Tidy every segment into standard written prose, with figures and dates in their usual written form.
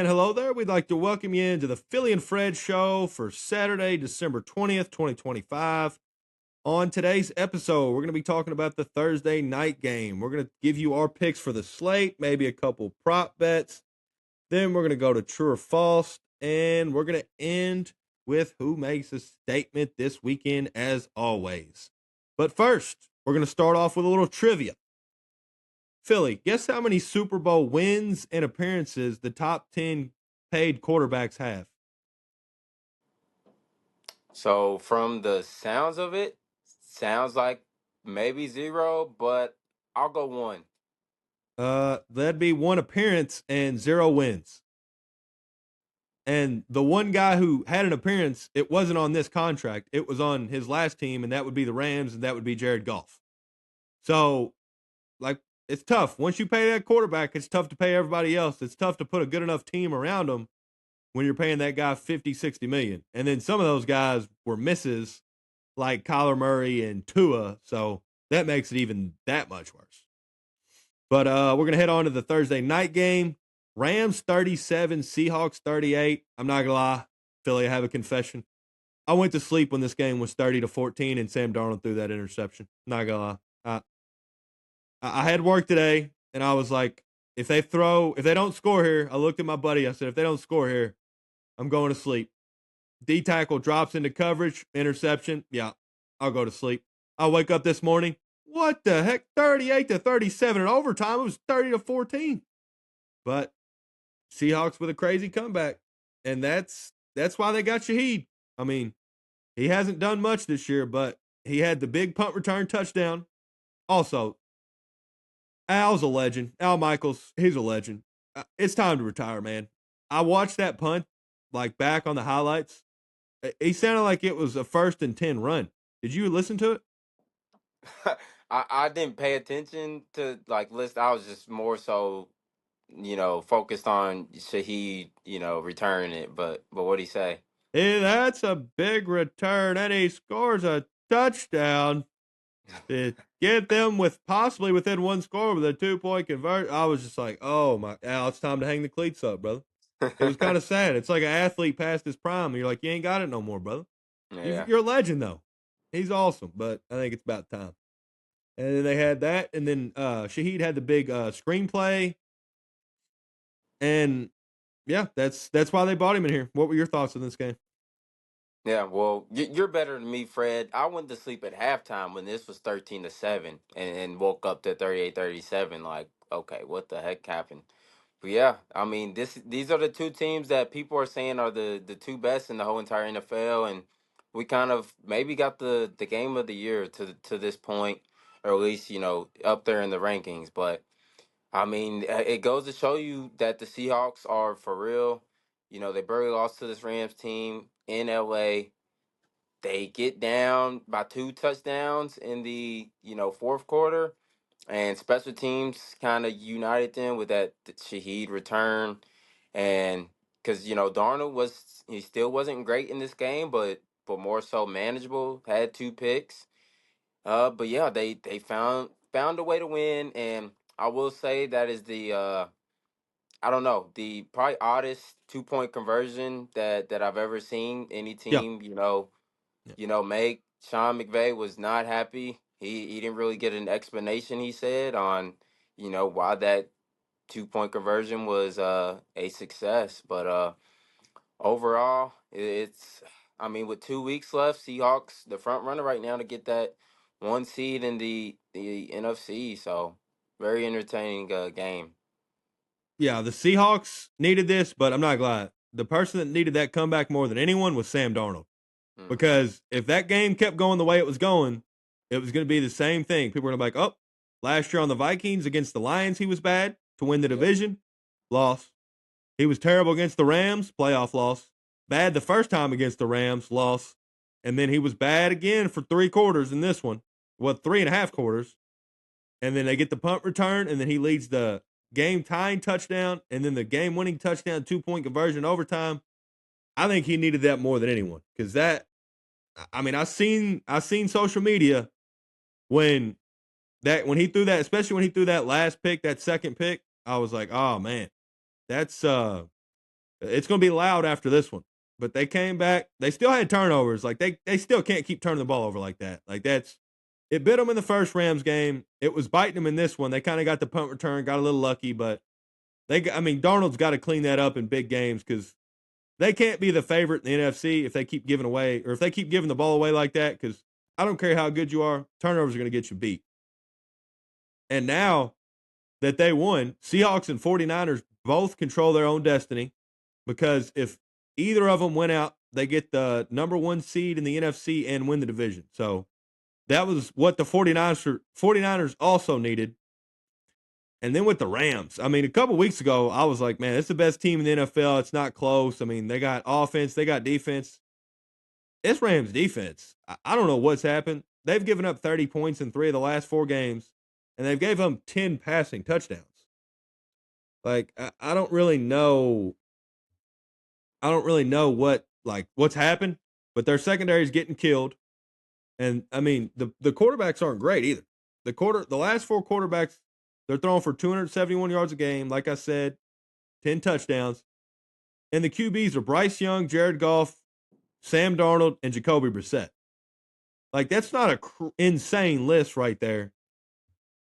And hello there. We'd like to welcome you into the Philly and Fred show for Saturday, December 20th, 2025. On today's episode, we're going to be talking about the Thursday night game. We're going to give you our picks for the slate, maybe a couple prop bets. Then we're going to go to true or false, and we're going to end with who makes a statement this weekend, as always. But first, we're going to start off with a little trivia. Philly, guess how many Super Bowl wins and appearances the top 10 paid quarterbacks have? So from the sounds of it, sounds like maybe zero, but I'll go one. That'd be one appearance and zero wins. And the one guy who had an appearance, it wasn't on this contract. It was on his last team, and that would be the Rams, and that would be Jared Goff. So, like, it's tough. Once you pay that quarterback, it's tough to pay everybody else. It's tough to put a good enough team around him when you're paying that guy 50, 60 million. And then some of those guys were misses like Kyler Murray and Tua. So that makes it even that much worse. But we're going to head on to the Thursday night game. Rams 37, Seahawks 38. I'm not going to lie. Philly, I have a confession. I went to sleep when this game was 30-14 and Sam Darnold threw that interception. Not going to lie. I had work today and I was like, if they don't score here, I looked at my buddy. I said, if they don't score here, I'm going to sleep. D tackle drops into coverage, interception. Yeah, I'll go to sleep. I'll wake up this morning. What the heck? 38-37 in overtime. It was 30-14. But Seahawks with a crazy comeback. And that's why they got Shaheed. I mean, he hasn't done much this year, but he had the big punt return touchdown. Also, Al's a legend. Al Michaels, he's a legend. It's time to retire, man. I watched that punt like back on the highlights. He sounded like it was a 1st and 10 run. Did you listen to it? I didn't pay attention to like list. I was just more so, focused on Shaheed, returning it. But what'd he say? Hey, that's a big return, and he scores a touchdown to get them with possibly within one score with a 2-point conversion. I was just like, oh my, Al, it's time to hang the cleats up, brother. It was kind of sad. It's like an athlete past his prime, and you're like, you ain't got it no more, brother. Yeah. You're a legend, though. He's awesome, but I think it's about time. And then they had that, and then Shaheed had the big screenplay, and yeah, that's why they bought him in here. What were your thoughts on this game? Yeah, well, you're better than me, Fred. I went to sleep at halftime when this was 13-7 and woke up to 38-37. Like, okay, what the heck happened? But yeah, I mean, these are the two teams that people are saying are the two best in the whole entire NFL, and we kind of maybe got the game of the year to this point, or at least up there in the rankings. But I mean, it goes to show you that the Seahawks are for real. They barely lost to this Rams team in LA. They get down by 2 touchdowns in the fourth quarter, and special teams kind of united them with that Shaheed return, and because Darnold he still wasn't great in this game, but more so manageable. Had 2 picks, but yeah, they found a way to win, and I will say that is the I don't know, the probably oddest 2-point conversion that I've ever seen any Yeah, team yeah, make. Sean McVay was not happy. He didn't really get an explanation, he said, on, why that 2-point conversion was a success. But overall, it's I mean, with 2 weeks left, Seahawks the front runner right now to get that 1 seed in the NFC. So very entertaining game. yeah. The Seahawks needed this, but I'm not glad. The person that needed that comeback more than anyone was Sam Darnold. Hmm. Because if that game kept going the way it was going, it was going to be the same thing. People were going to be like, oh, last year on the Vikings against the Lions, he was bad to win the Yep. division, loss. He was terrible against the Rams, playoff loss. Bad the first time against the Rams, loss. And then he was bad again for 3 quarters in this one. Well, 3.5 quarters. And then they get the punt return, and then he leads the game tying touchdown, and then the game winning touchdown, 2-point conversion overtime. I think he needed that more than anyone because I mean, I seen social media when when he threw that, especially when he threw that last pick, that second pick. I was like, oh man, that's It's going to be loud after this one. But they came back. They still had turnovers. Like they still can't keep turning the ball over like that. Like it bit them in the first Rams game. It was biting them in this one. They kind of got the punt return, got a little lucky, but Darnold's got to clean that up in big games because they can't be the favorite in the NFC if they keep giving away or if they keep giving the ball away like that. Because I don't care how good you are, turnovers are going to get you beat. And now that they won, Seahawks and 49ers both control their own destiny because if either of them went out, they get the number 1 seed in the NFC and win the division. So that was what the 49ers also needed. And then with the Rams, I mean, a couple weeks ago, I was like, man, it's the best team in the NFL. It's not close. I mean, they got offense, they got defense. It's Rams defense. I don't know what's happened. They've given up 30 points in 3 of the last 4 games, and they've gave them 10 passing touchdowns. Like, I don't really know. I don't really know what's happened, but their secondary is getting killed. And I mean, the quarterbacks aren't great either. The last 4 quarterbacks, they're throwing for 271 yards a game. Like I said, 10 touchdowns. And the QBs are Bryce Young, Jared Goff, Sam Darnold, and Jacoby Brissett. Like, that's not a insane list right there.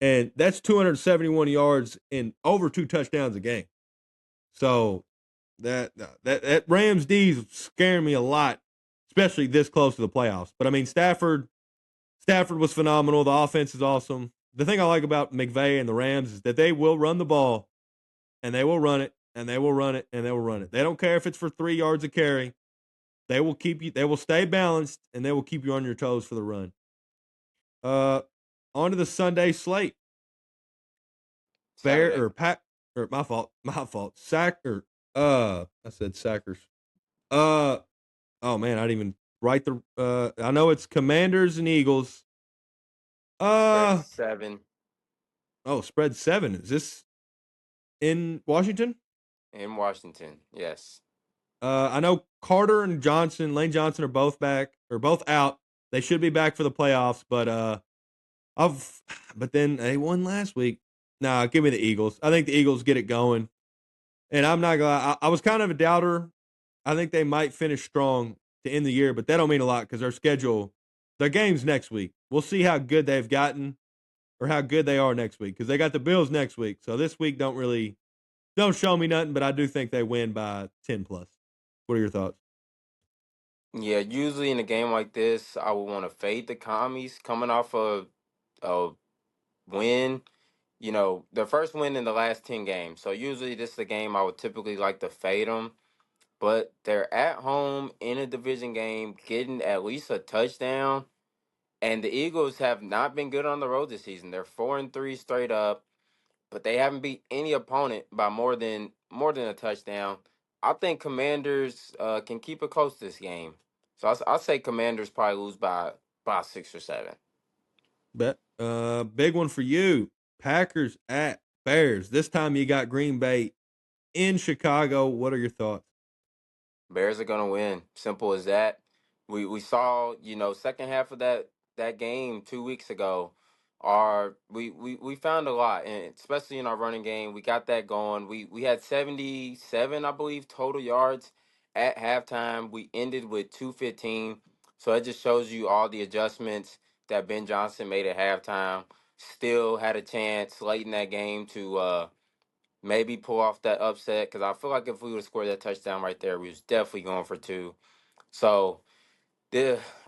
And that's 271 yards and over 2 touchdowns a game. So that Rams D is scaring me a lot, especially this close to the playoffs. But I mean, Stafford was phenomenal. The offense is awesome. The thing I like about McVay and the Rams is that they will run the ball, and they will run it, and they will run it, and they will run it. They don't care if it's for 3 yards a carry. They will keep you. They will stay balanced, and they will keep you on your toes for the run. On to the Sunday slate. Saturday. My fault. I said Sackers. Oh man, I didn't even write I know it's Commanders and Eagles. Spread 7 Spread 7. Is this in Washington? in Washington. Yes. I know Carter and Lane Johnson are both out. They should be back for the playoffs, but but then they won last week. Nah, give me the Eagles. I think the Eagles get it going. And I'm not gonna I was kind of a doubter. I think they might finish strong to end the year, but that don't mean a lot because their game's next week. We'll see how good they've gotten or how good they are next week because they got the Bills next week. So this week don't show me nothing, but I do think they win by 10 plus. What are your thoughts? Yeah, usually in a game like this, I would want to fade the commies coming off a win. You know, their first win in the last 10 games. So usually this is a game I would typically like to fade them. But they're at home in a division game, getting at least a touchdown. And the Eagles have not been good on the road this season. They're 4-3 straight up, but they haven't beat any opponent by more than a touchdown. I think Commanders can keep it close this game. So I say Commanders probably lose by 6 or 7. Bet. Big one for you. Packers at Bears. This time you got Green Bay in Chicago. What are your thoughts? Bears are gonna win. Simple as that. We saw, second half of that game 2 weeks ago. We found a lot, and especially in our running game, we got that going. We had 77, I believe, total yards at halftime. We ended with 215. So it just shows you all the adjustments that Ben Johnson made at halftime. Still had a chance late in that game to maybe pull off that upset because I feel like if we would have scored that touchdown right there, we was definitely going for 2. So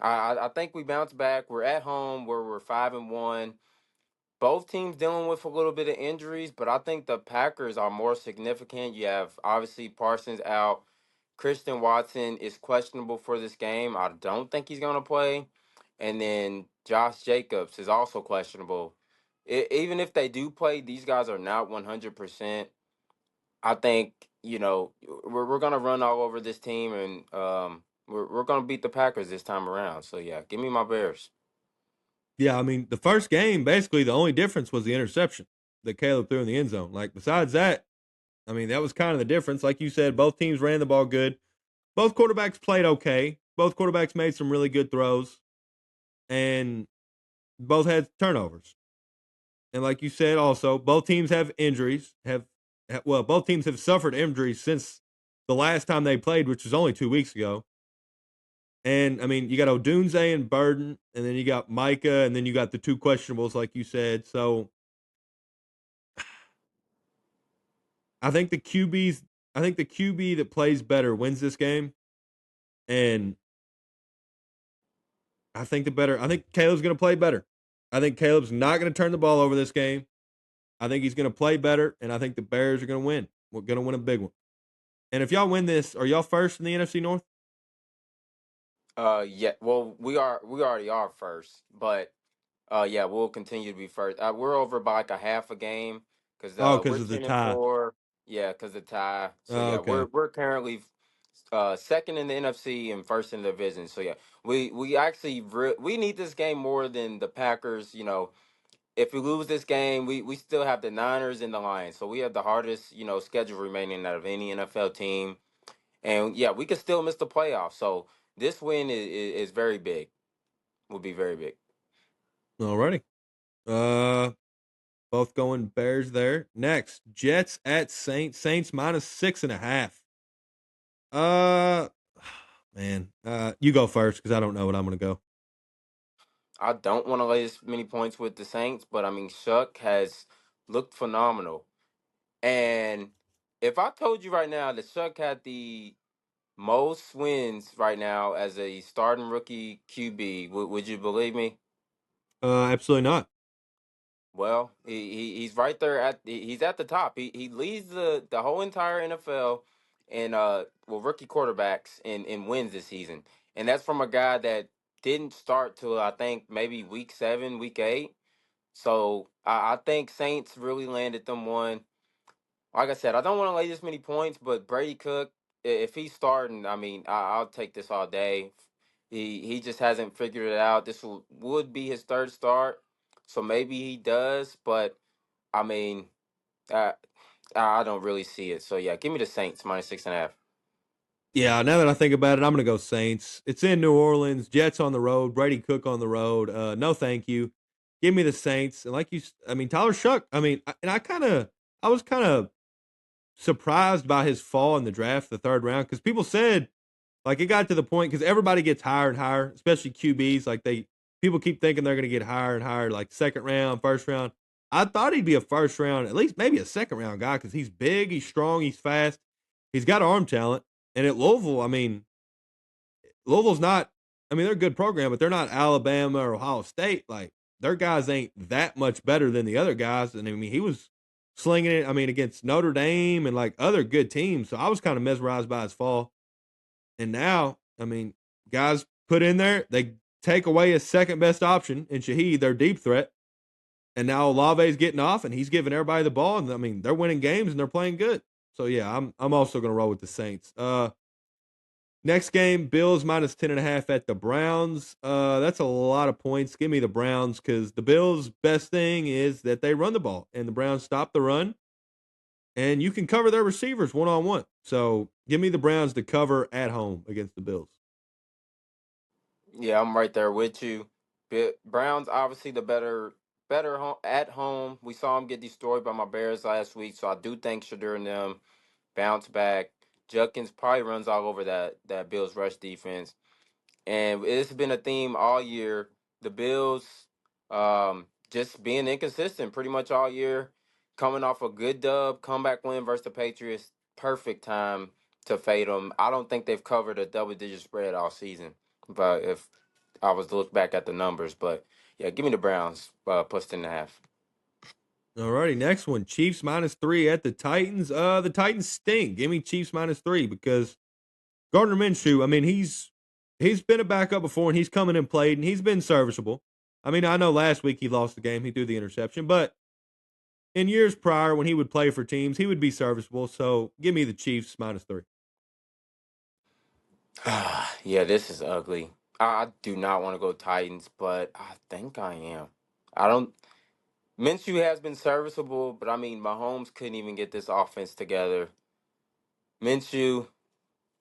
I think we bounced back. We're at home where we're 5-1. Both teams dealing with a little bit of injuries, but I think the Packers are more significant. You have obviously Parsons out. Christian Watson is questionable for this game. I don't think he's going to play. And then Josh Jacobs is also questionable. Even if they do play, these guys are not 100%. I think we're gonna run all over this team, and we're gonna beat the Packers this time around. So yeah, give me my Bears. Yeah, I mean, the first game, basically the only difference was the interception that Caleb threw in the end zone. Like, besides that, I mean, that was kind of the difference. Like you said, both teams ran the ball good. Both quarterbacks played okay. Both quarterbacks made some really good throws, and both had turnovers. And like you said, also, both teams have injuries. Both teams have suffered injuries since the last time they played, which was only 2 weeks ago. And I mean, you got Odunze and Burden, and then you got Micah, and then you got the two questionables, like you said. So I think the QBs, I think the QB that plays better wins this game, and I think Caleb's going to play better. I think Caleb's not going to turn the ball over this game. I think he's going to play better, and I think the Bears are going to win. We're going to win a big one. And if y'all win this, are y'all first in the NFC North? Yeah. Well, we already are first, but yeah, we'll continue to be first. We're over by like a half a game because Oh, because we're of the 10 and tie. 4. Yeah, because the tie. So Oh, yeah, okay. we're currently second in the NFC and first in the division. So yeah, we actually we need this game more than the Packers. You know, if we lose this game, we still have the Niners and the Lions. So we have the hardest schedule remaining out of any NFL team. And yeah, we could still miss the playoffs. So this win is very big. Will be very big. Alrighty. Uh, both going Bears there. Next, Jets at Saints. Saints minus 6.5. Uh, man. You go first because I don't know what I'm gonna go. I don't want to lay as many points with the Saints, but I mean, Shuck has looked phenomenal. And if I told you right now that Shuck had the most wins right now as a starting rookie QB, would you believe me? Absolutely not. Well, he's right there he's at the top. He leads the whole entire NFL in rookie quarterbacks in wins this season. And that's from a guy that didn't start till I think maybe week 7, week 8. So I think Saints really landed them one. Like I said, I don't want to lay this many points, but Brady Cook, if he's starting, I mean, I'll take this all day. He just hasn't figured it out. This would be his third start, so maybe he does. But I mean, uh, I don't really see it. So yeah, give me the Saints minus 6.5. Yeah, now that I think about it, I'm gonna go Saints. It's in New Orleans. Jets on the road. Brady Cook on the road. No, thank you. Give me the Saints. And like you, I mean Tyler Shuck. I mean, I was kind of surprised by his fall in the draft, the third round, because people said like it got to the point because everybody gets higher and higher, especially QBs. Like people keep thinking they're gonna get higher and higher, like second round, first round. I thought he'd be a first round, at least maybe a second round guy, because he's big, he's strong, he's fast, he's got arm talent. And at Louisville, I mean, Louisville's not. I mean, they're a good program, but they're not Alabama or Ohio State. Like their guys ain't that much better than the other guys. And I mean, he was slinging it. I mean, against Notre Dame and like other good teams. So I was kind of mesmerized by his fall. And now, I mean, guys put in there, they take away his second best option in Shaheed, their deep threat. And now Olave's getting off, and he's giving everybody the ball. And I mean, they're winning games and they're playing good. So yeah, I'm also going to roll with the Saints. Next game, Bills minus 10.5 at the Browns. That's a lot of points. Give me the Browns because the Bills' best thing is that they run the ball, and the Browns stop the run, and you can cover their receivers one on one. So give me the Browns to cover at home against the Bills. Yeah, I'm right there with you. Browns obviously the better at home. We saw them get destroyed by my Bears last week, so I do think Shadur and them bounce back. Judkins probably runs all over that Bills rush defense, and it's been a theme all year. The Bills, just being inconsistent pretty much all year, coming off a good comeback win versus the Patriots. Perfect time to fade them. I don't think they've covered a double digit spread all season. But if I was to look back at the numbers, but yeah, give me the Browns plus 10.5. All righty, next one, Chiefs minus 3 at the Titans. The Titans stink. Give me Chiefs minus 3 because Gardner Minshew. I mean, he's been a backup before, and he's coming and played, and he's been serviceable. I mean, I know last week he lost the game, he threw the interception, but in years prior, when he would play for teams, he would be serviceable. So give me the Chiefs minus 3. Yeah, this is ugly. I do not want to go Titans, but I think I am. I don't. Minshew has been serviceable, but I mean, Mahomes couldn't even get this offense together. Minshew,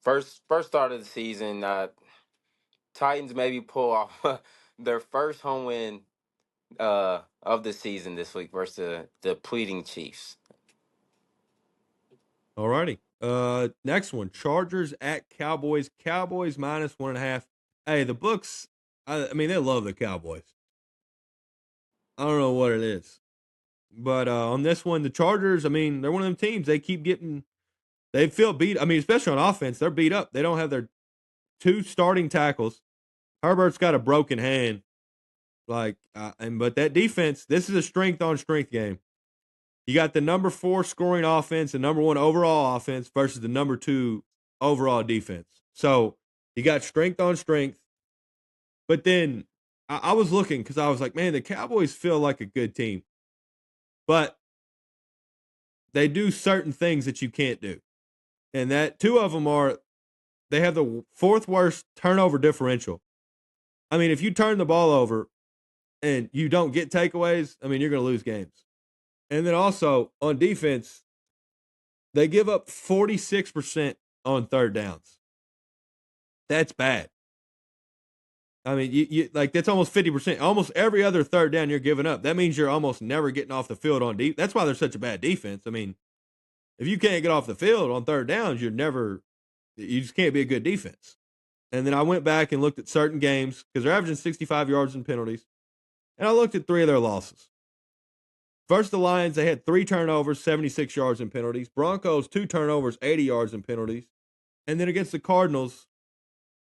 first start of the season, Titans maybe pull off their first home win of the season this week versus the depleting Chiefs. All righty. Next one, Chargers at Cowboys. Cowboys -1.5. Hey, the books. I mean, they love the Cowboys. I don't know what it is, but on this one, the Chargers. I mean, they're one of them teams. They keep getting. They feel beat. I mean, especially on offense, they're beat up. They don't have their two starting tackles. Herbert's got a broken hand. But that defense. This is a strength on strength game. You got the number 4 scoring offense and number 1 overall offense versus the number 2 overall defense. So you got strength on strength. But then I was looking because I was like, man, the Cowboys feel like a good team. But they do certain things that you can't do. And that 2 of them are they have the 4th worst turnover differential. I mean, if you turn the ball over and you don't get takeaways, I mean, you're going to lose games. And then also on defense, they give up 46% on third downs. That's bad. I mean, you like that's almost 50%. Almost every other third down you're giving up. That means you're almost never getting off the field on deep. That's why they're such a bad defense. I mean, if you can't get off the field on third downs, you just can't be a good defense. And then I went back and looked at certain games because they're averaging 65 yards in penalties. And I looked at 3 of their losses. First, the Lions, they had 3 turnovers, 76 yards in penalties. Broncos, 2 turnovers, 80 yards in penalties. And then against the Cardinals,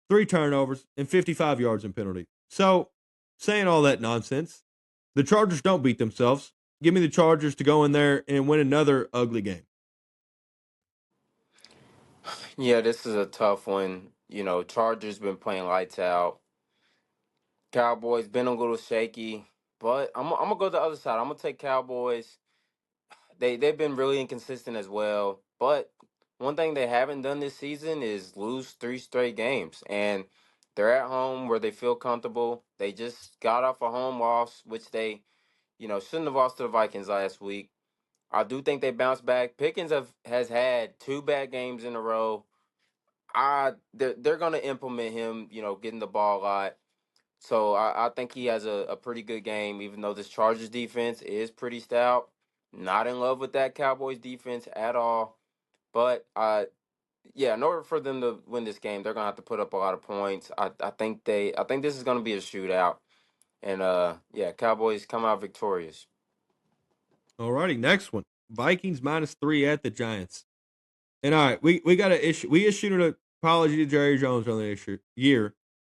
3 turnovers and 55 yards in penalty. So, saying all that nonsense, the Chargers don't beat themselves. Give me the Chargers to go in there and win another ugly game. Yeah, this is a tough one. You know, Chargers been playing lights out. Cowboys been a little shaky, but I'm gonna go the other side. I'm gonna take Cowboys. They've been really inconsistent as well. But one thing they haven't done this season is lose 3 straight games, and they're at home where they feel comfortable. They just got off a home loss, which they shouldn't have lost to the Vikings last week. I do think they bounced back. Pickens has had 2 bad games in a row. They're gonna implement him, getting the ball a lot. So I think he has a pretty good game, even though this Chargers defense is pretty stout. Not in love with that Cowboys defense at all. But yeah, in order for them to win this game, they're gonna have to put up a lot of points. I think this is gonna be a shootout. And yeah, Cowboys come out victorious. Alrighty, next one. Vikings -3 at the Giants. And all right, we got to issue. We issued an apology to Jerry Jones on the year.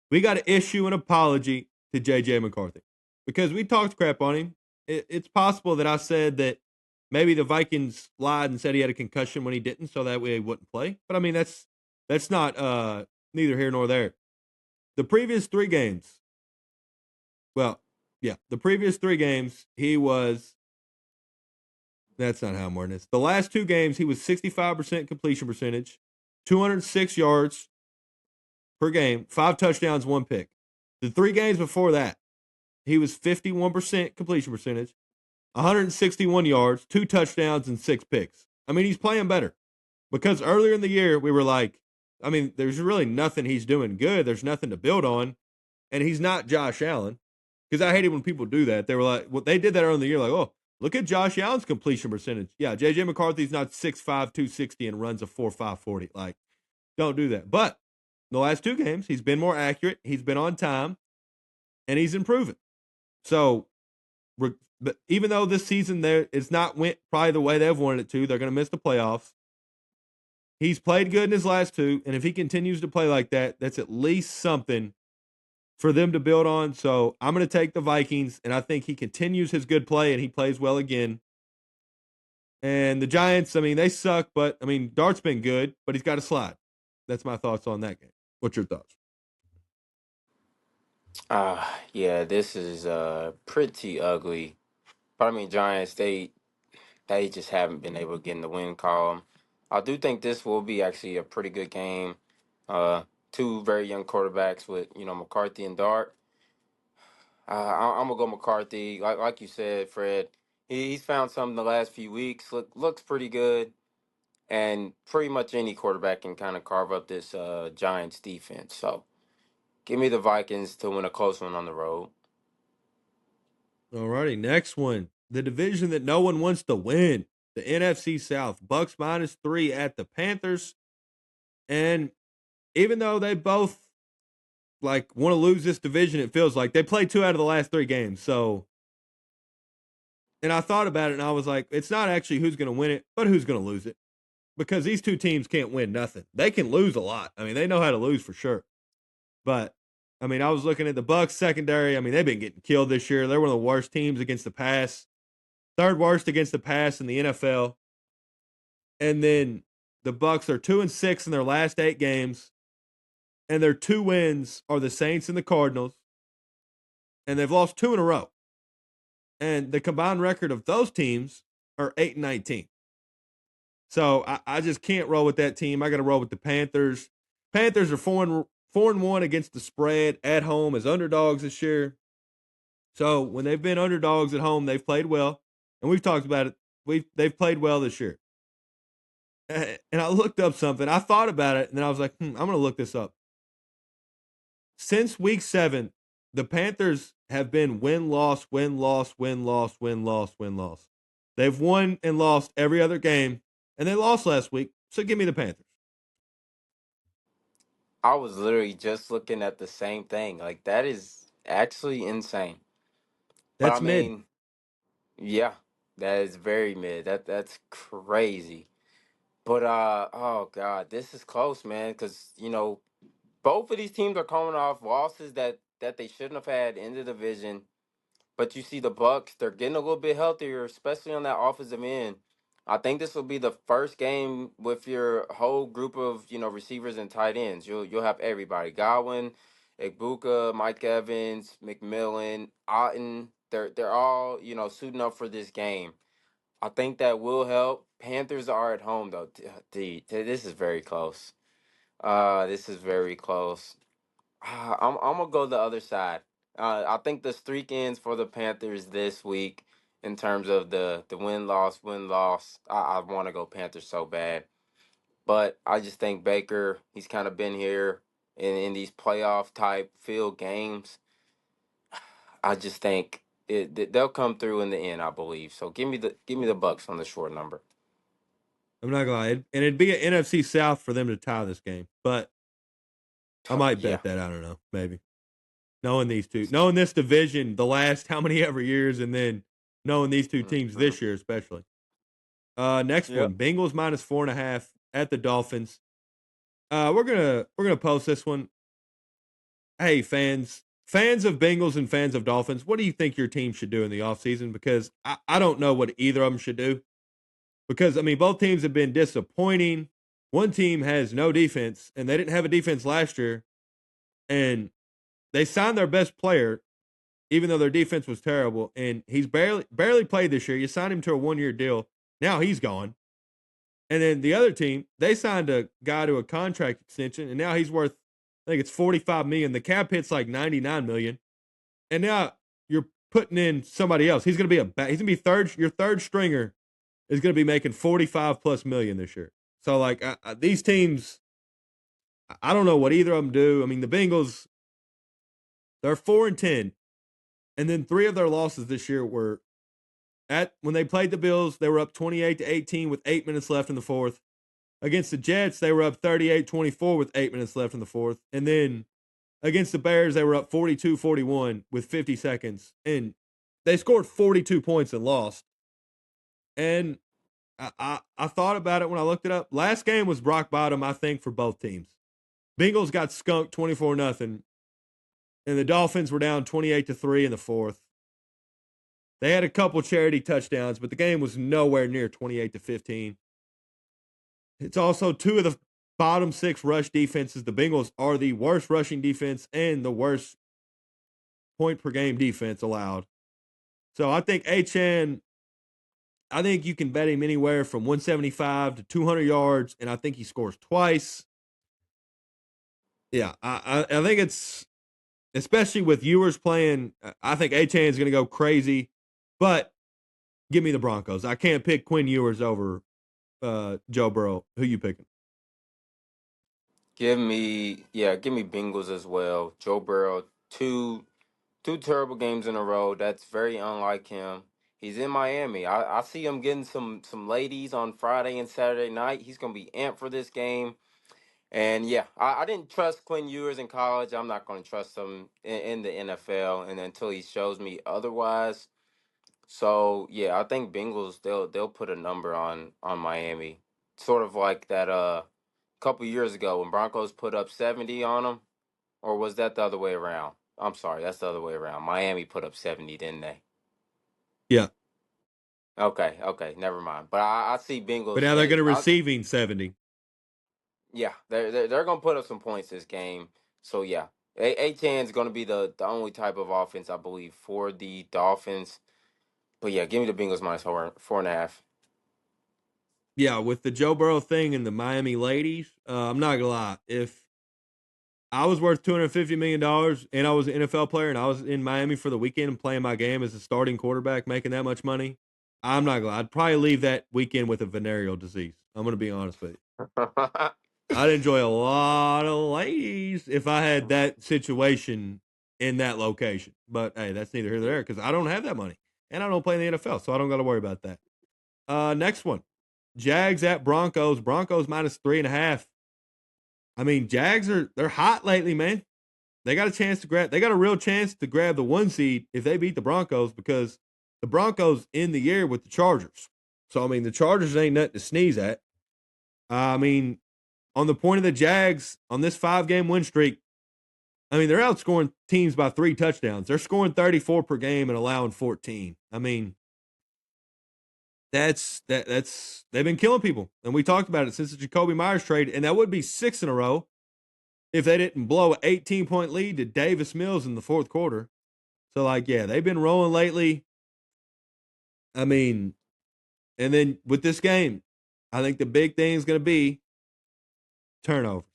We got to issue an apology to JJ McCarthy because we talked crap on him. It's possible that I said that maybe the Vikings lied and said he had a concussion when he didn't, so that way he wouldn't play. But I mean, that's not neither here nor there. The previous 3 games, well, yeah, the previous 3 games he was. That's not how I'm wording this. The last 2 games, he was 65% completion percentage, 206 yards per game, 5 touchdowns, 1 pick. The 3 games before that, he was 51% completion percentage, 161 yards, 2 touchdowns, and 6 picks. I mean, he's playing better because earlier in the year, we were like, I mean, there's really nothing he's doing good. There's nothing to build on. And he's not Josh Allen because I hated when people do that. They were like, well, they did that earlier in the year, like, oh, look at Josh Allen's completion percentage. Yeah, JJ McCarthy's not 6'5", 260 and runs a 4.5 40. Like, don't do that. But the last 2 games, he's been more accurate. He's been on time, and he's improving. So, but even though this season it's not went probably the way they've wanted it to, they're going to miss the playoffs. He's played good in his last 2, and if he continues to play like that, that's at least something for them to build on. So I'm going to take the Vikings, and I think he continues his good play and he plays well again. And the Giants, I mean, they suck, but I mean, Dart's been good, but he's got to slide. That's my thoughts on that game. What's your thoughts? Yeah, this is pretty ugly. But I mean, Giants, they just haven't been able to get in the win column. I do think this will be actually a pretty good game. Uh, 2 very young quarterbacks with McCarthy and Dart. I'm gonna go McCarthy. Like you said, Fred, he's found something the last few weeks. Looks pretty good, and pretty much any quarterback can kind of carve up this Giants defense. So give me the Vikings to win a close one on the road. All righty, next one. The division that no one wants to win. the NFC South. Bucks -3 at the Panthers. And even though they both like want to lose this division, it feels like they played 2 out of the last 3 games. So, and I thought about it and I was like, it's not actually who's going to win it, but who's going to lose it. Because these two teams can't win nothing. They can lose a lot. I mean, they know how to lose for sure. But I mean, I was looking at the Bucks secondary. I mean, they've been getting killed this year. They're one of the worst teams against the pass. Third worst against the pass in the NFL. And then the Bucks are 2-6 in their last 8 games. And their 2 wins are the Saints and the Cardinals. And they've lost 2 in a row. And the combined record of those teams are 8-19. So I just can't roll with that team. I got to roll with the Panthers. Panthers are 4-1 against the spread at home as underdogs this year. So when they've been underdogs at home, they've played well, and we've talked about it. They've played well this year. And I looked up something. I thought about it, and then I was like, I'm going to look this up. Since week 7, the Panthers have been win loss, win loss, win loss, win loss, win loss. They've won and lost every other game, and they lost last week. So give me the Panthers. I was literally just looking at the same thing. Like that is actually insane. But I That's mid. mean, yeah, that is very mid. That's crazy. But oh god, this is close, man. Because both of these teams are coming off losses that they shouldn't have had in the division. But you see the Bucks, they're getting a little bit healthier, especially on that offensive end. I think this will be the first game with your whole group of receivers and tight ends. You'll have everybody: Godwin, Igbuka, Mike Evans, McMillan, Otten. They're all suiting up for this game. I think that will help. Panthers are at home though. This is very close. This is very close. I'm gonna go the other side. I think the streak ends for the Panthers this week in terms of the win loss. I want to go Panthers so bad, but I just think Baker. He's kind of been here in these playoff type field games. I just think they'll come through in the end. I believe so. Give me the Bucks on the short number. I'm not gonna lie, and it'd be an NFC South for them to tie this game, but I might Yeah. bet that. I don't know, maybe knowing these two, knowing this division, the last how many ever years, and then knowing these two teams Mhm. this year, especially. Next one, Yep. Bengals -4.5 at the Dolphins. We're gonna post this one. Hey, fans of Bengals and fans of Dolphins, what do you think your team should do in the offseason? Because I don't know what either of them should do. Because I mean, both teams have been disappointing. One team has no defense, and they didn't have a defense last year, and they signed their best player, even though their defense was terrible, and he's barely played this year. You signed him to a 1-year deal. Now he's gone. And then the other team, they signed a guy to a contract extension, and now he's worth, I think it's 45 million. The cap hit's like 99 million. And now you're putting in somebody else. He's gonna be third. Your third stringer is gonna be making 45 plus million this year. So like these teams, I don't know what either of them do. I mean, the Bengals, they're 4-10, and then 3 of their losses this year were at when they played the Bills. They were up 28-18 with 8 minutes left in the fourth. Against the Jets, they were up 38-24 with 8 minutes left in the fourth, and then against the Bears, they were up 42-41 with 50 seconds, and they scored 42 points and lost. And I thought about it when I looked it up. Last game was rock bottom, I think, for both teams. Bengals got skunked 24-0, and the Dolphins were down 28-3 in the fourth. They had a couple charity touchdowns, but the game was nowhere near 28-15. It's also 2 of the bottom 6 rush defenses. The Bengals are the worst rushing defense and the worst point per game defense allowed. So I think Achan, I think you can bet him anywhere from 175 to 200 yards, and I think he scores twice. Yeah, I think it's, especially with Ewers playing, I think Achan is going to go crazy, but give me the Broncos. I can't pick Quinn Ewers over Joe Burrow. Who you picking? Give me Bengals as well. Joe Burrow, two terrible games in a row. That's very unlike him. He's in Miami. I see him getting some ladies on Friday and Saturday night. He's gonna be amped for this game. And yeah, I didn't trust Quinn Ewers in college. I'm not going to trust him in the NFL, and until he shows me otherwise. So yeah, I think Bengals they'll put a number on Miami, sort of like that couple years ago when Broncos put up 70 on them, or was that the other way around? I'm sorry, that's the other way around. Miami put up 70, didn't they? Yeah. Okay, okay, never mind. But I see But Bengals. now they're going to receiving 70. Yeah, they're gonna put up some points this game. So yeah, A10 is gonna be the only type of offense I believe for the Dolphins. But yeah, give me the Bengals minus 4.5. Yeah, with the Joe Burrow thing and the Miami ladies, I'm not going to lie. If I was worth $250 million and I was an NFL player and I was in Miami for the weekend and playing my game as a starting quarterback making that much money, I'm not going to lie. I'd probably leave that weekend with a venereal disease. I'm going to be honest with you. I'd enjoy a lot of ladies if I had that situation in that location. But hey, that's neither here nor there because I don't have that money and I don't play in the NFL, so I don't got to worry about that. Next one, Jags at Broncos. Broncos minus 3.5. I mean, Jags they're hot lately, man. They got a chance to grab. They got a real chance to grab the 1 seed if they beat the Broncos because the Broncos in the year with the Chargers. So I mean, the Chargers ain't nothing to sneeze at. I mean, on the point of the Jags on this 5-game win streak, I mean, they're outscoring teams by 3 touchdowns. They're scoring 34 per game and allowing 14. I mean, that's they've been killing people. And we talked about it since the Jacoby Myers trade, and that would be 6 in a row if they didn't blow an 18-point lead to Davis Mills in the fourth quarter. So, like, yeah, they've been rolling lately. I mean, and then with this game, I think the big thing is going to be turnovers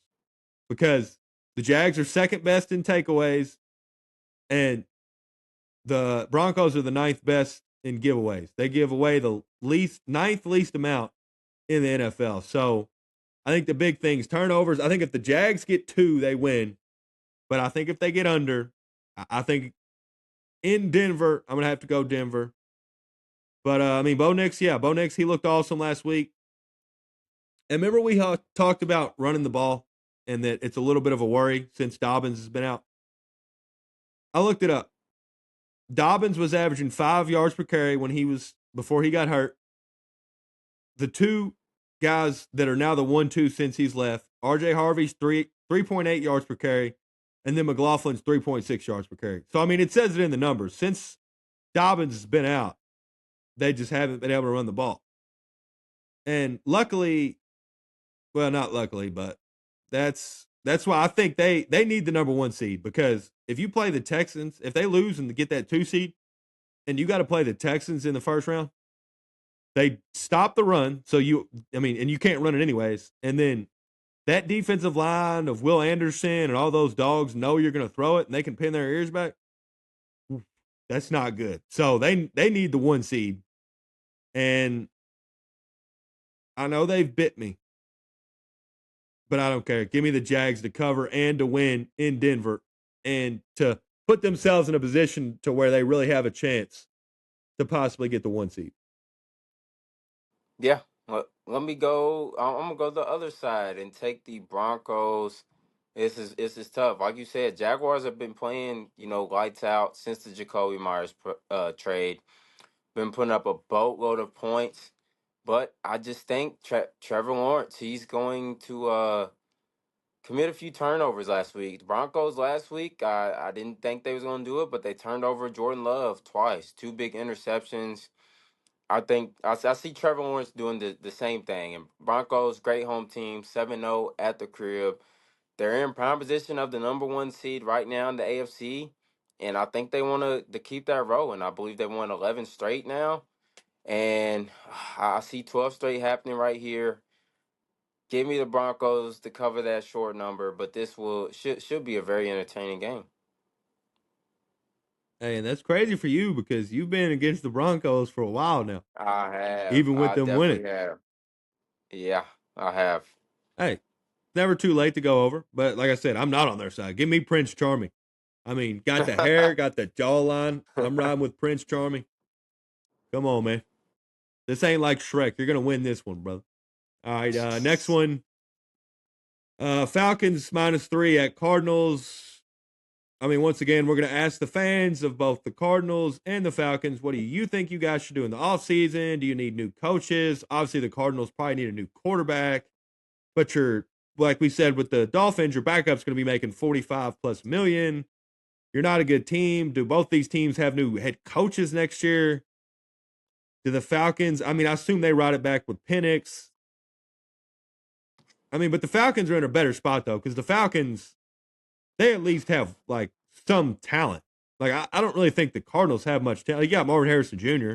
because the Jags are second best in takeaways, and the Broncos are the ninth best in giveaways. They give away the ninth least amount in the NFL. So I think the big thing is turnovers. I think if the Jags get 2, they win. But I think if they get under, I think in Denver, I'm going to have to go Denver. But, I mean, Bo Nix, he looked awesome last week. And remember we talked about running the ball and that it's a little bit of a worry since Dobbins has been out? I looked it up. Dobbins was averaging 5 yards per carry before he got hurt. The 2 guys that are now the 1-2 since he's left, RJ Harvey's 3.8 yards per carry, and then McLaughlin's 3.6 yards per carry. So, I mean, it says it in the numbers. Since Dobbins has been out, they just haven't been able to run the ball. And luckily, well, not luckily, but that's why I think they need the number 1 seed because if you play the Texans, if they lose and get that 2 seed, and you got to play the Texans in the first round, they stop the run. So and you can't run it anyways. And then that defensive line of Will Anderson and all those dogs know you're going to throw it and they can pin their ears back. That's not good. So they need the 1 seed. And I know they've bit me, but I don't care. Give me the Jags to cover and to win in Denver and to put themselves in a position to where they really have a chance to possibly get the 1 seed. Yeah, let me go. I'm gonna go the other side and take the Broncos. This is tough. Like you said, Jaguars have been playing lights out since the Jacoby Myers trade. Been putting up a boatload of points, but I just think Trevor Lawrence he's going to commit a few turnovers last week. The Broncos last week, I didn't think they was going to do it, but they turned over Jordan Love twice, 2 big interceptions. I think I see Trevor Lawrence doing the same thing. And Broncos, great home team, 7-0 at the crib. They're in prime position of the number 1 seed right now in the AFC. And I think they want to keep that rolling. I believe they won 11 straight now. And I see 12 straight happening right here. Give me the Broncos to cover that short number, but this should be a very entertaining game. Hey, and that's crazy for you because you've been against the Broncos for a while now, I have. even with I them winning. definitely have. Yeah, I have. Hey, never too late to go over. But like I said, I'm not on their side. Give me Prince Charming. I mean, got the hair, got the jawline. I'm riding with Prince Charming. Come on, man. This ain't like Shrek. You're gonna win this one, brother. All right, next one. Falcons -3 at Cardinals. I mean, once again, we're going to ask the fans of both the Cardinals and the Falcons, what do you think you guys should do in the offseason? Do you need new coaches? Obviously, the Cardinals probably need a new quarterback, but like we said with the Dolphins, your backup's going to be making 45 plus million. You're not a good team. Do both these teams have new head coaches next year? Do the Falcons, I mean, I assume they ride it back with Penix. I mean, but the Falcons are in a better spot, though, because the Falcons, they at least have like some talent. Like I don't really think the Cardinals have much talent. You got Marvin Harrison Jr.,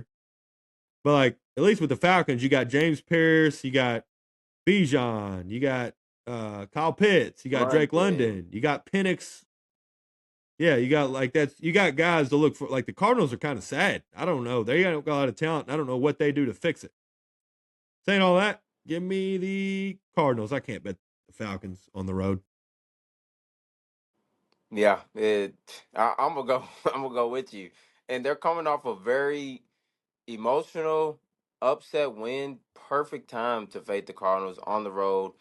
but like at least with the Falcons, you got James Pierce, you got Bijan, you got Kyle Pitts, you got Drake London. London, you got Penix. Yeah, you got like you got guys to look for. Like the Cardinals are kind of sad. I don't know. They got a lot of talent. I don't know what they do to fix it. Saying all that, give me the Cardinals. I can't bet the Falcons on the road. Yeah, I'm gonna go. I'm gonna go with you. And they're coming off a very emotional upset win. Perfect time to fade the Cardinals on the road.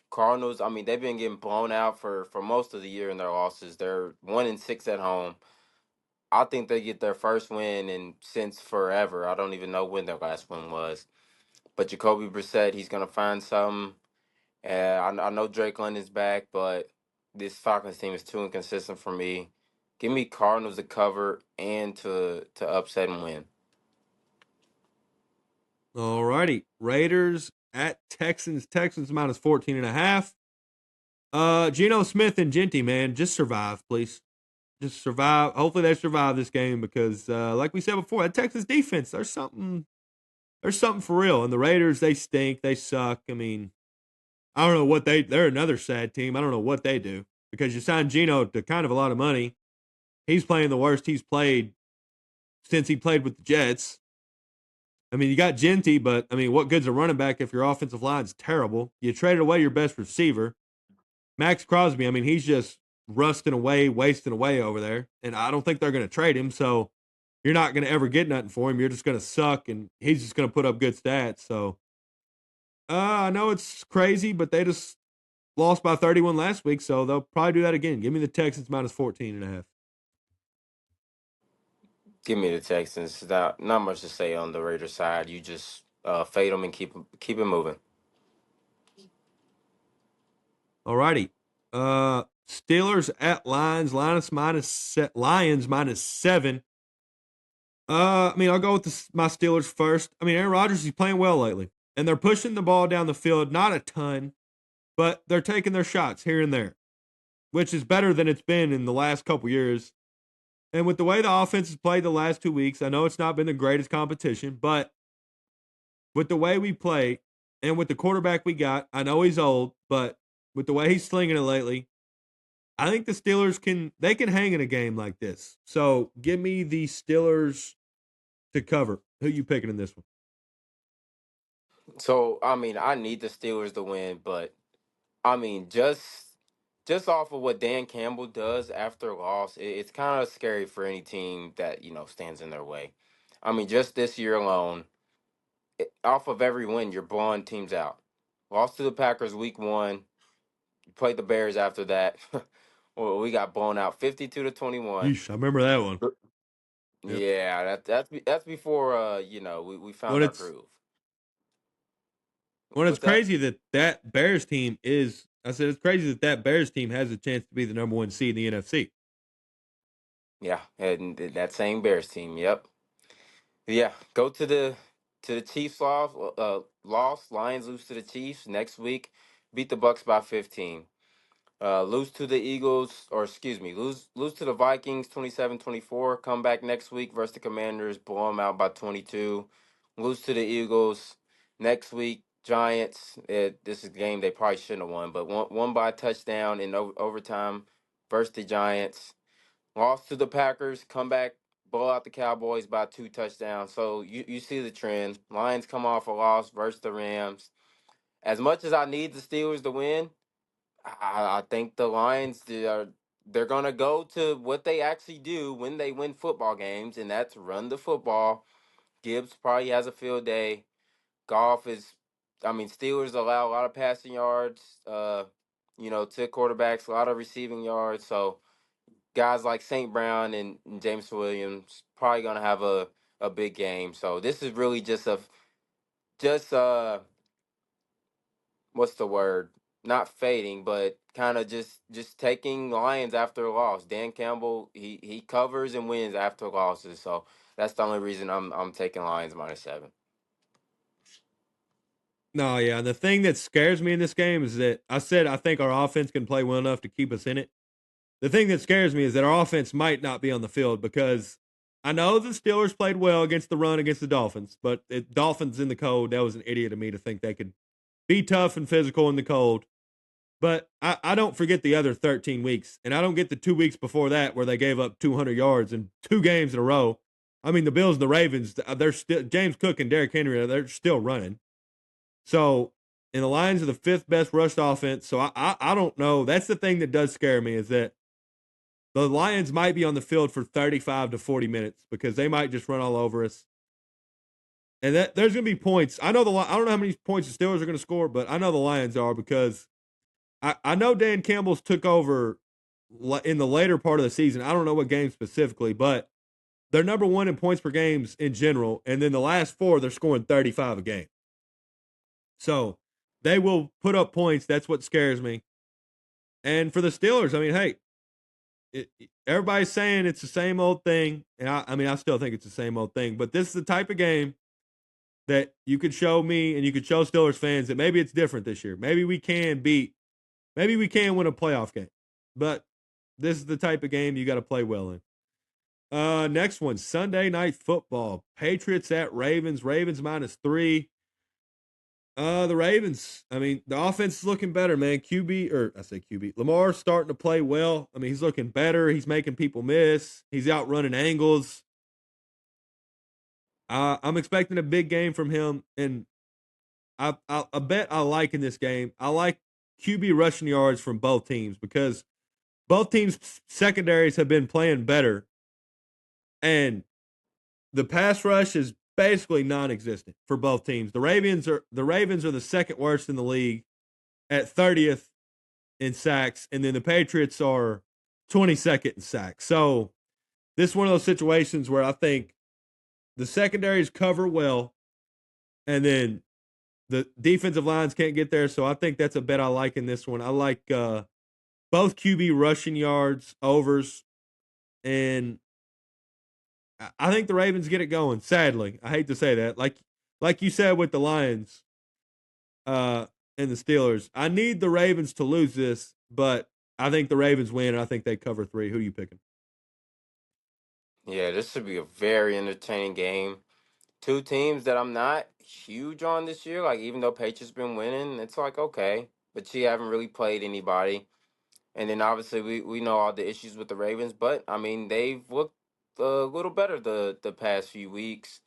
Cardinals, I mean, they've been getting blown out for most of the year in their losses. They're 1-6 at home. I think they get their first win in since forever. I don't even know when their last win was. But Jacoby Brissett, he's gonna find something. I know Drake London's back, but this Falcons team is too inconsistent for me. Give me Cardinals to cover and to upset and win. All righty. Raiders at Texans. Texans minus 14.5. Geno Smith and Genty, man, just survive, please. Just survive. Hopefully they survive this game because, like we said before, that Texas defense, there's something for real. And the Raiders, they stink. They suck. I mean, I don't know what they're another sad team. I don't know what they do because you signed Geno to kind of a lot of money. He's playing the worst he's played since he played with the Jets. I mean, you got Genty, but I mean, what good's a running back if your offensive line's terrible? You traded away your best receiver. Max Crosby, I mean, he's just rusting away, wasting away over there. And I don't think they're going to trade him. So you're not going to ever get nothing for him. You're just going to suck, and he's just going to put up good stats. So I know it's crazy, but they just lost by 31 last week. So they'll probably do that again. Give me the Texans minus 14.5. Give me the Texans. Not much to say on the Raiders side. You just fade them and keep it moving. All righty. Steelers at Lions. Lions minus 7. I mean, I'll go with my Steelers first. I mean, Aaron Rodgers, he's playing well lately. And they're pushing the ball down the field, not a ton, but they're taking their shots here and there, which is better than it's been in the last couple years. And with the way the offense has played the last 2 weeks, I know it's not been the greatest competition, but with the way we play and with the quarterback we got, I know he's old, but with the way he's slinging it lately, I think the Steelers can hang in a game like this. So give me the Steelers to cover. Who you picking in this one? So I mean, I need the Steelers to win, but I mean, just off of what Dan Campbell does after a loss, it's kind of scary for any team that stands in their way. I mean, just this year alone, off of every win, you're blowing teams out. Lost to the Packers week 1. You played the Bears after that. Well, we got blown out 52-21. Yeesh, I remember that one. Yep. Yeah, that's before we When found our it's groove. when it's What's that? crazy that Bears team is. I said it's crazy that Bears team has a chance to be the number one seed in the NFC. Yeah, and that same Bears team. Yep. Yeah, go to the Chiefs loss. Lions lose to the Chiefs next week. Beat the Bucks by 15. Lose to the Eagles, or excuse me, lose to the Vikings 27-24. Come back next week versus the Commanders, blow them out by 22. Lose to the Eagles next week. Giants. This is a game they probably shouldn't have won, but won by a touchdown in overtime versus the Giants. Lost to the Packers. Come back, blow out the Cowboys by 2 touchdowns. So you see the trend. Lions come off a loss versus the Rams. As much as I need the Steelers to win, I think the Lions they're gonna go to what they actually do when they win football games, and that's run the football. Gibbs probably has a field day. Goff is, I mean, Steelers allow a lot of passing yards, to quarterbacks, a lot of receiving yards. So guys like St. Brown and James Williams probably gonna have a big game. So this is really just what's the word? Not fading, but kind of just taking Lions after a loss. Dan Campbell, he covers and wins after losses. So that's the only reason I'm taking Lions -7. No, yeah. And the thing that scares me in this game is that I said I think our offense can play well enough to keep us in it. The thing that scares me is that our offense might not be on the field because I know the Steelers played well against the run against the Dolphins, but Dolphins in the cold, that was an idiot of me to think they could be tough and physical in the cold. But I don't forget the other 13 weeks, and I don't get the 2 weeks before that where they gave up 200 yards in 2 games in a row. I mean, the Bills and the Ravens, they're still James Cook and Derrick Henry, they're still running. So, and the Lions are the fifth best rushed offense. So I don't know. That's the thing that does scare me is that the Lions might be on the field for 35 to 40 minutes because they might just run all over us. And that there's going to be points. I don't know how many points the Steelers are going to score, but I know the Lions are because I know Dan Campbell's took over in the later part of the season. I don't know what game specifically, but they're number one in points per games in general. And then the last four, they're scoring 35 a game. So they will put up points. That's what scares me. And for the Steelers, I mean, hey, everybody's saying it's the same old thing. And I mean, I still think it's the same old thing. But this is the type of game that you could show me and you could show Steelers fans that maybe it's different this year. Maybe we can win a playoff game. But this is the type of game you got to play well in. Next one, Sunday Night Football. Patriots at Ravens. Ravens -3. The Ravens. I mean, the offense is looking better, man. QB. Lamar's starting to play well. I mean, he's looking better. He's making people miss. He's outrunning angles. I'm expecting a big game from him, and I bet I like in this game. I like QB rushing yards from both teams because both teams' secondaries have been playing better, and the pass rush is basically non-existent for both teams. The Ravens are the second worst in the league at 30th in sacks, and then the Patriots are 22nd in sacks. So this is one of those situations where I think the secondaries cover well, and then the defensive lines can't get there. So I think that's a bet I like in this one. I like both QB rushing yards overs, and I think the Ravens get it going. Sadly, I hate to say that. Like you said with the Lions uh, and the Steelers, I need the Ravens to lose this, but I think the Ravens win, and I think they cover 3. Who are you picking? Yeah, this should be a very entertaining game. Two teams that I'm not huge on this year. Like even though Patriots been winning, it's like okay, but you haven't really played anybody. And then obviously we know all the issues with the Ravens, but I mean they've looked a little better the past few weeks.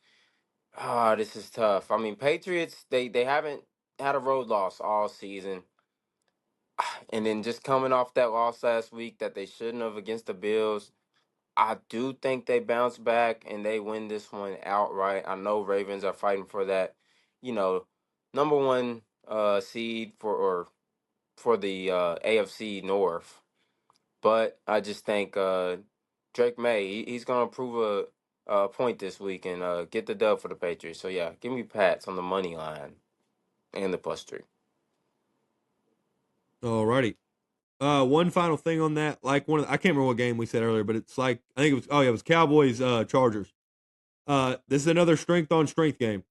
Ah, this is tough. I mean Patriots they haven't had a road loss all season, and then just coming off that loss last week that they shouldn't have against the Bills. I do think they bounce back and they win this one outright. I know Ravens are fighting for that, you know, number one seed for the AFC North. But I just think Drake May he's gonna prove a point this week and get the dub for the Patriots. So yeah, give me Pats on the money line and the +3. Alrighty. One final thing on that, like I can't remember what game we said earlier, but it's like I think it was. Oh yeah, it was Cowboys Chargers. This is another strength on strength game.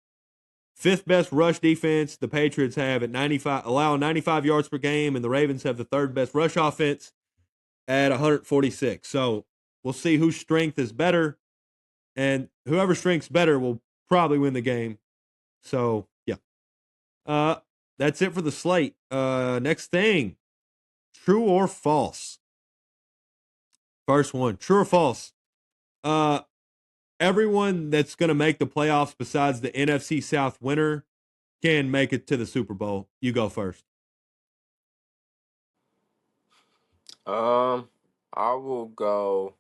Fifth best rush defense the Patriots have at 95, allowing 95 yards per game, and the Ravens have the third best rush offense at 146. So we'll see whose strength is better, and whoever strength's better will probably win the game. So yeah, uh, that's it for the slate. Next thing, true or false? First one, true or false? Uh, Everyone that's going to make the playoffs besides the NFC South winner can make it to the Super Bowl. You go first. Um, I will go.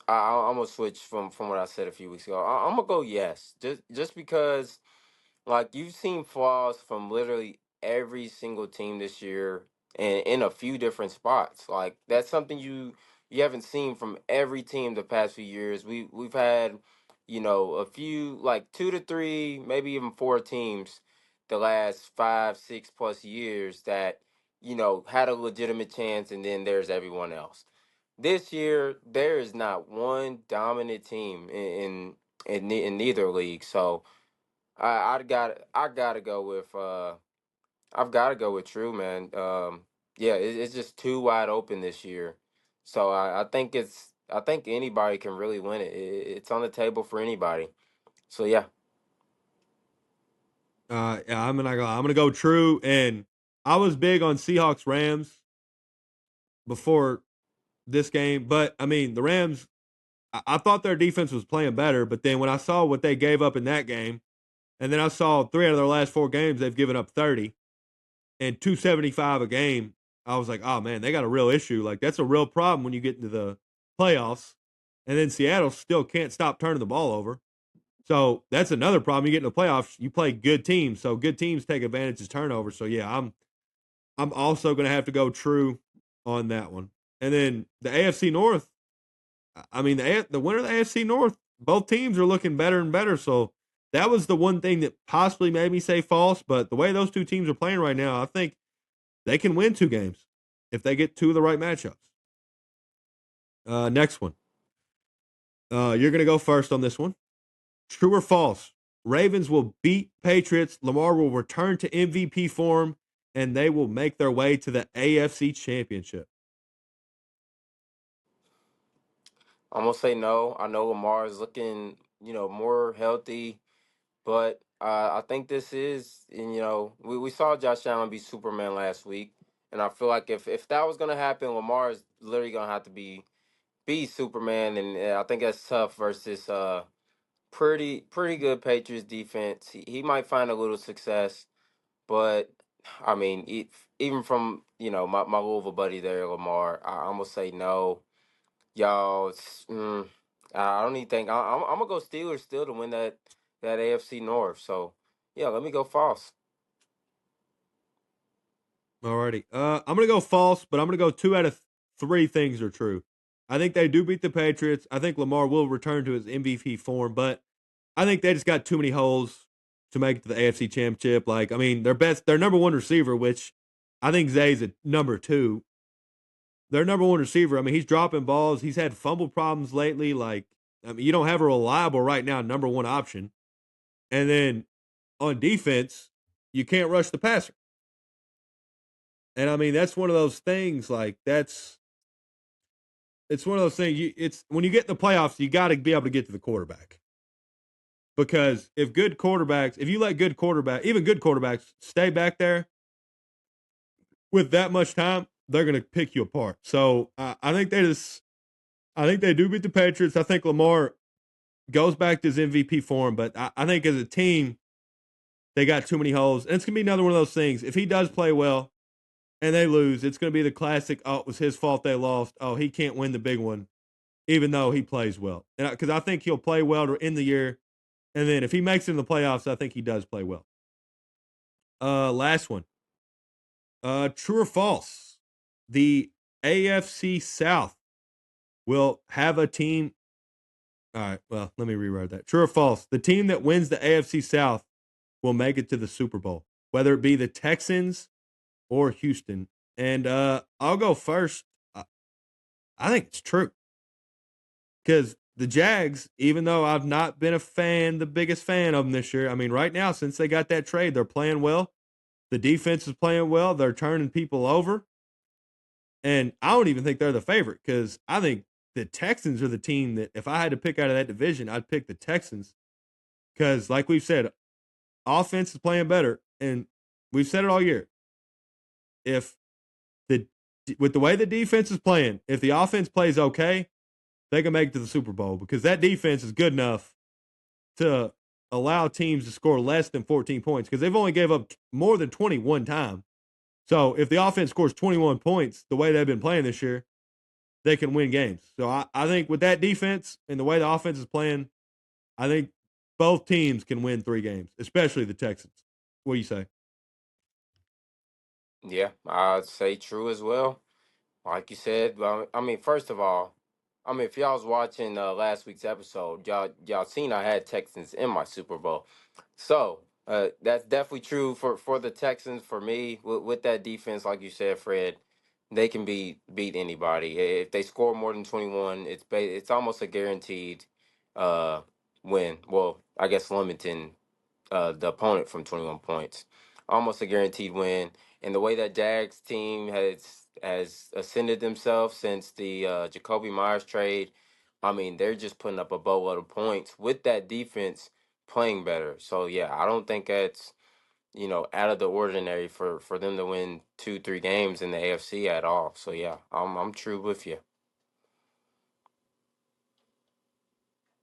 I'm gonna switch from what I said a few weeks ago. I'm gonna go yes, just because like you've seen flaws from literally every single team this year, and in a few different spots. Like that's something you haven't seen from every team the past few years. We've had, a few like 2 to 3, maybe even 4 teams the last 5, 6 plus years that had a legitimate chance, and then there's everyone else. This year, there is not one dominant team in neither league. So I gotta go with I've gotta go with True, man. Yeah, it's just too wide open this year. So I think anybody can really win it. It's on the table for anybody. So yeah. Yeah, I'm gonna go True, and I was big on Seahawks Rams before this game, but I mean the Rams. I thought their defense was playing better, but then when I saw what they gave up in that game, and then I saw 3 out of their last 4 games they've given up 30 and 275 a game, I was like, oh man, they got a real issue. Like that's a real problem when you get into the playoffs, and then Seattle still can't stop turning the ball over. So that's another problem. You get in the playoffs, you play good teams, so good teams take advantage of turnovers. So yeah, I'm also going to have to go True on that one. And then the AFC North. I mean, the winner of the AFC North, both teams are looking better and better. So that was the one thing that possibly made me say false. But the way those two teams are playing right now, I think they can win 2 games if they get 2 of the right matchups. Next one. You're going to go first on this one. True or false? Ravens will beat Patriots. Lamar will return to MVP form, and they will make their way to the AFC Championship. I'm gonna say no. I know Lamar is looking, more healthy, but I think this is, and we saw Josh Allen be Superman last week, and I feel like if that was gonna happen, Lamar is literally gonna have to be Superman, and I think that's tough versus pretty good Patriots defense. He might find a little success, but I mean, even from my Louisville buddy there, Lamar, I'm gonna say no. Y'all, I don't even think I'm gonna go Steelers still to win that AFC North. So yeah, let me go false. Alrighty. I'm gonna go false, but I'm gonna go 2 out of 3 things are true. I think they do beat the Patriots. I think Lamar will return to his MVP form, but I think they just got too many holes to make it to the AFC Championship. Like, I mean, their number one receiver, which I think Zay's at number 2. Their number one receiver. I mean, he's dropping balls. He's had fumble problems lately. Like, I mean, you don't have a reliable right now number one option. And then on defense, you can't rush the passer. And I mean, that's one of those things. Like it's one of those things. It's when you get in the playoffs, you got to be able to get to the quarterback because if you let even good quarterbacks stay back there with that much time, they're going to pick you apart. So I think they do beat the Patriots. I think Lamar goes back to his MVP form, but I think as a team, they got too many holes, and it's going to be another one of those things. If he does play well, and they lose, it's going to be the classic, oh, it was his fault they lost. Oh, he can't win the big one, even though he plays well. Because I think he'll play well to end the year. And then if he makes it in the playoffs, I think he does play well. Last one. True or false? The AFC South will have a team. All right, well, let me rewrite that. True or false? The team that wins the AFC South will make it to the Super Bowl, whether it be the Texans or Houston. And I'll go first. I think it's true because the Jags, even though I've not been the biggest fan of them this year, I mean, right now, since they got that trade, they're playing well. The defense is playing well. They're turning people over. And I don't even think they're the favorite because I think the Texans are the team that if I had to pick out of that division, I'd pick the Texans because, like we've said, offense is playing better. And we've said it all year. If the with the way the defense is playing, if the offense plays okay, they can make it to the Super Bowl because that defense is good enough to allow teams to score less than 14 points because they've only gave up more than 21 time. So if the offense scores 21 points the way they've been playing this year, they can win games. So I think with that defense and the way the offense is playing, I think both teams can win 3 games, especially the Texans. What do you say? Yeah, I'd say true as well. Like you said, I mean, first of all, I mean, if y'all was watching last week's episode, y'all seen I had Texans in my Super Bowl, so that's definitely true for the Texans. For me, with that defense, like you said, Fred, they can beat anybody if they score more than 21. It's almost a guaranteed uh win. Well, I guess limiting the opponent from 21 points. Almost a guaranteed win. And the way that Jags team has ascended themselves since the Jacoby Myers trade, I mean, they're just putting up a boatload of points with that defense playing better. So yeah, I don't think that's out of the ordinary for them to win 2-3 games in the AFC at all. So yeah, I'm true with you.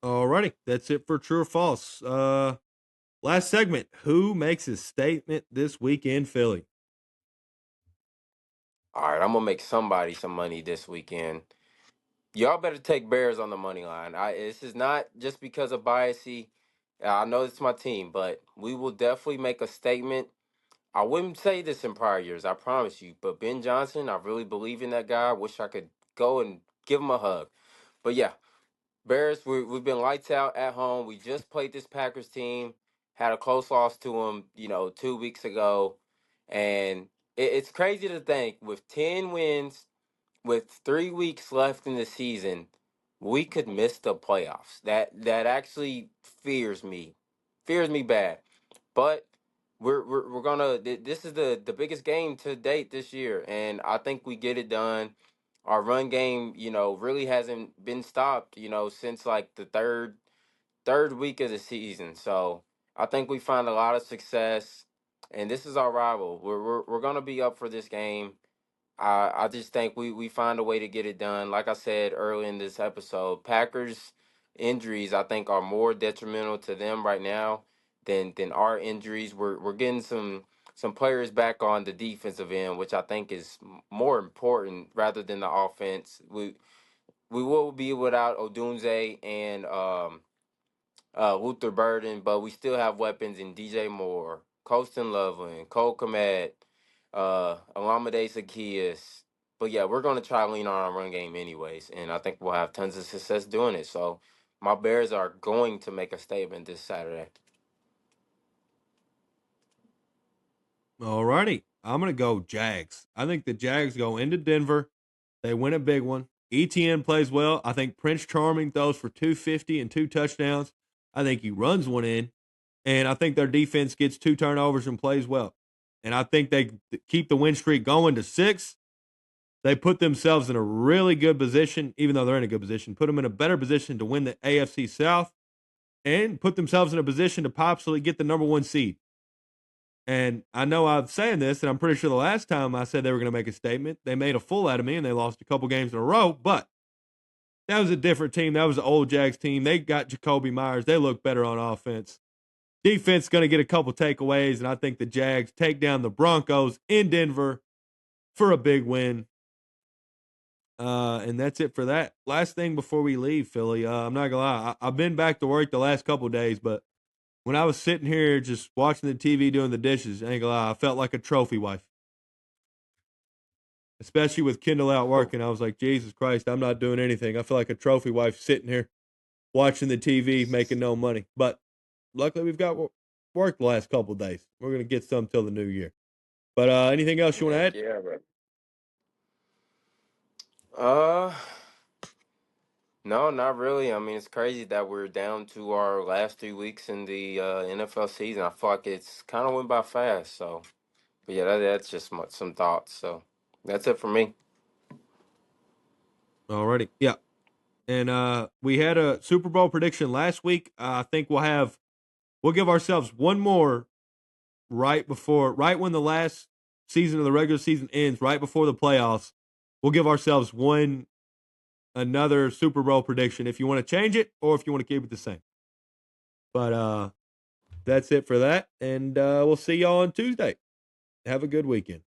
Alrighty, that's it for true or false. Last segment. Who makes a statement this week in Philly? All right, I'm gonna make somebody some money this weekend. Y'all better take Bears on the money line. This is not just because of biasy. I know it's my team, but we will definitely make a statement. I wouldn't say this in prior years, I promise you. But Ben Johnson, I really believe in that guy. I wish I could go and give him a hug. But yeah, Bears, we've been lights out at home. We just played this Packers team, had a close loss to them, 2 weeks ago, and it's crazy to think with 10 wins with 3 weeks left in the season, we could miss the playoffs. That actually fears me bad. But we're gonna. This is the biggest game to date this year, and I think we get it done. Our run game, really hasn't been stopped, since like the third week of the season. So I think we find a lot of success, and this is our rival. We're gonna be up for this game. I just think we find a way to get it done. Like I said early in this episode, Packers injuries I think are more detrimental to them right now than our injuries. We're getting some players back on the defensive end, which I think is more important rather than the offense. We will be without Odunze and Luther Burden, but we still have weapons in DJ Moore, Colston Loveland, Cole Komet, Olamide Zacchaeus. But yeah, we're going to try to lean on our run game anyways, and I think we'll have tons of success doing it. So my Bears are going to make a statement this Saturday. Alrighty, I'm gonna go Jags. I think the Jags go into Denver. They win a big one. ETN plays well. I think Prince Charming throws for 250 and 2 touchdowns. I think he runs one in, and I think their defense gets 2 turnovers and plays well. And I think they keep the win streak going to 6. They put themselves in a really good position, even though they're in a good position, put them in a better position to win the AFC South and put themselves in a position to possibly get the number 1 seed. And I know I'm saying this, and I'm pretty sure the last time I said they were going to make a statement, they made a fool out of me and they lost a couple games in a row. But that was a different team. That was the old Jags team. They got Jacoby Myers. They look better on offense. Defense going to get a couple takeaways, and I think the Jags take down the Broncos in Denver for a big win. And that's it for that. Last thing before we leave, Philly. I'm not gonna lie. I've been back to work the last couple of days, but when I was sitting here just watching the TV doing the dishes, I ain't gonna lie, I felt like a trophy wife. Especially with Kendall out working, I was like, Jesus Christ, I'm not doing anything. I feel like a trophy wife sitting here watching the TV, making no money. But luckily, we've got work the last couple of days. We're gonna get some till the new year. But anything else you want to Heck add? yeah, bro. Uh, no, not really. I mean, it's crazy that we're down to our last 3 weeks in the NFL season. I feel like it's kind of went by fast. So, but yeah, that's just some thoughts. So that's it for me. Alrighty, yeah. And we had a Super Bowl prediction last week. I think we'll give ourselves one more right when the last season of the regular season ends, right before the playoffs. We'll give ourselves another Super Bowl prediction if you want to change it or if you want to keep it the same. But that's it for that, and we'll see y'all on Tuesday. Have a good weekend.